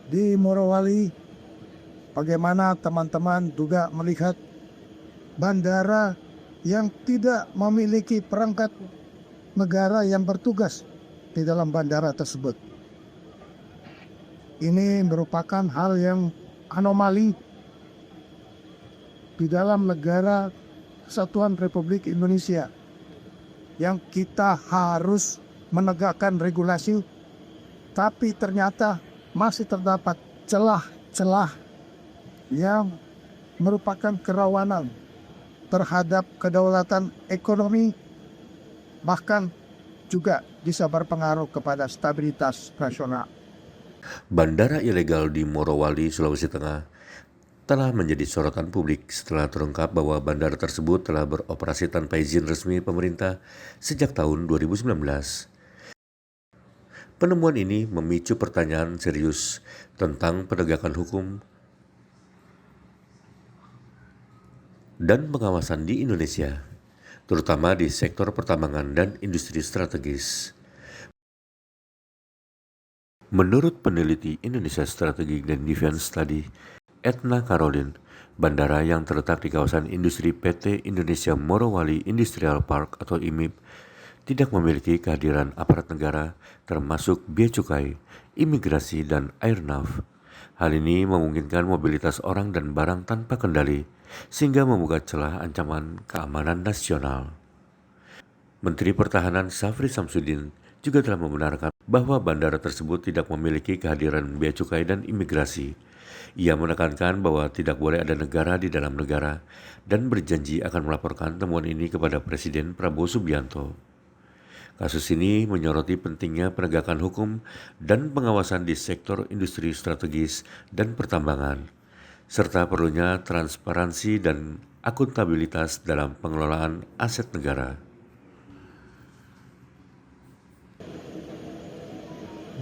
Di Morowali, bagaimana teman-teman juga melihat bandara yang tidak memiliki perangkat negara yang bertugas di dalam bandara tersebut. Ini merupakan hal yang anomali di dalam negara Kesatuan Republik Indonesia yang kita harus menegakkan regulasi, tapi ternyata masih terdapat celah-celah yang merupakan kerawanan terhadap kedaulatan ekonomi, bahkan juga bisa berpengaruh kepada stabilitas nasional. Bandara ilegal di Morowali, Sulawesi Tengah telah menjadi sorotan publik setelah terungkap bahwa bandara tersebut telah beroperasi tanpa izin resmi pemerintah sejak tahun 2019. Penemuan ini memicu pertanyaan serius tentang penegakan hukum dan pengawasan di Indonesia, terutama di sektor pertambangan dan industri strategis. Menurut peneliti Indonesia Strategic dan Defense Study, Etna Karolin, bandara yang terletak di kawasan industri PT Indonesia Morowali Industrial Park atau IMIP tidak memiliki kehadiran aparat negara termasuk bea cukai, imigrasi, dan airnav. Hal ini memungkinkan mobilitas orang dan barang tanpa kendali, sehingga membuka celah ancaman keamanan nasional. Menteri Pertahanan Syafri Samsudin juga telah membenarkan bahwa bandara tersebut tidak memiliki kehadiran bea cukai dan imigrasi. Ia menekankan bahwa tidak boleh ada negara di dalam negara dan berjanji akan melaporkan temuan ini kepada Presiden Prabowo Subianto. Kasus ini menyoroti pentingnya penegakan hukum dan pengawasan di sektor industri strategis dan pertambangan, serta perlunya transparansi dan akuntabilitas dalam pengelolaan aset negara.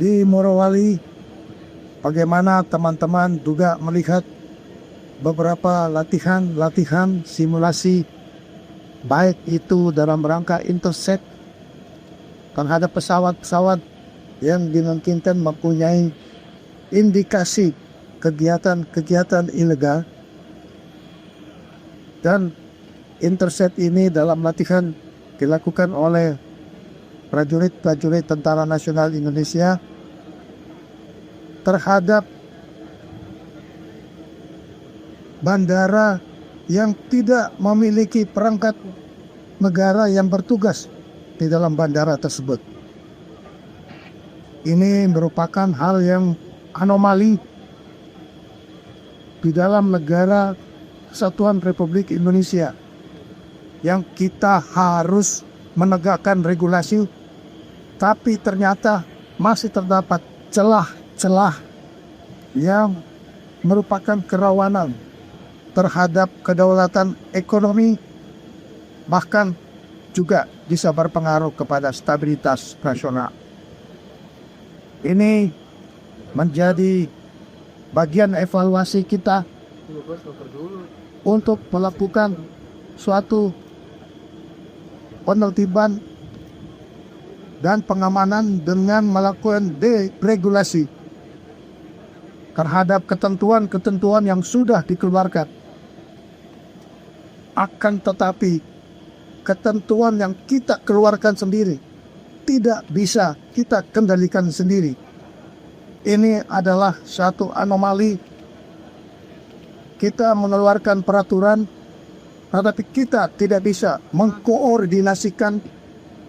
Di Morowali, bagaimana teman-teman juga melihat beberapa latihan simulasi, baik itu dalam rangka intercept terhadap pesawat-pesawat yang dimungkinkan mempunyai indikasi kegiatan ilegal, dan intercept ini dalam latihan dilakukan oleh prajurit Tentara Nasional Indonesia terhadap bandara yang tidak memiliki perangkat negara yang bertugas di dalam bandara tersebut. Ini merupakan hal yang anomali di dalam negara Kesatuan Republik Indonesia yang kita harus menegakkan regulasi, tapi ternyata masih terdapat celah-celah yang merupakan kerawanan terhadap kedaulatan ekonomi, bahkan juga bisa berpengaruh kepada stabilitas nasional. Ini menjadi bagian evaluasi kita untuk melakukan suatu penertiban dan pengamanan dengan melakukan deregulasi terhadap ketentuan-ketentuan yang sudah dikeluarkan. Akan tetapi ketentuan yang kita keluarkan sendiri tidak bisa kita kendalikan sendiri. Ini adalah satu anomali. Kita mengeluarkan peraturan, tetapi kita tidak bisa mengkoordinasikan,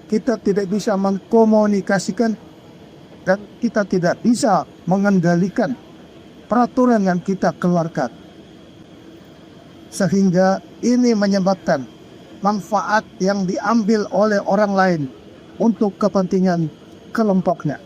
kita tidak bisa mengkomunikasikan, dan kita tidak bisa mengendalikan peraturan yang kita keluarkan. Sehingga ini menyebabkan manfaat yang diambil oleh orang lain untuk kepentingan kelompoknya.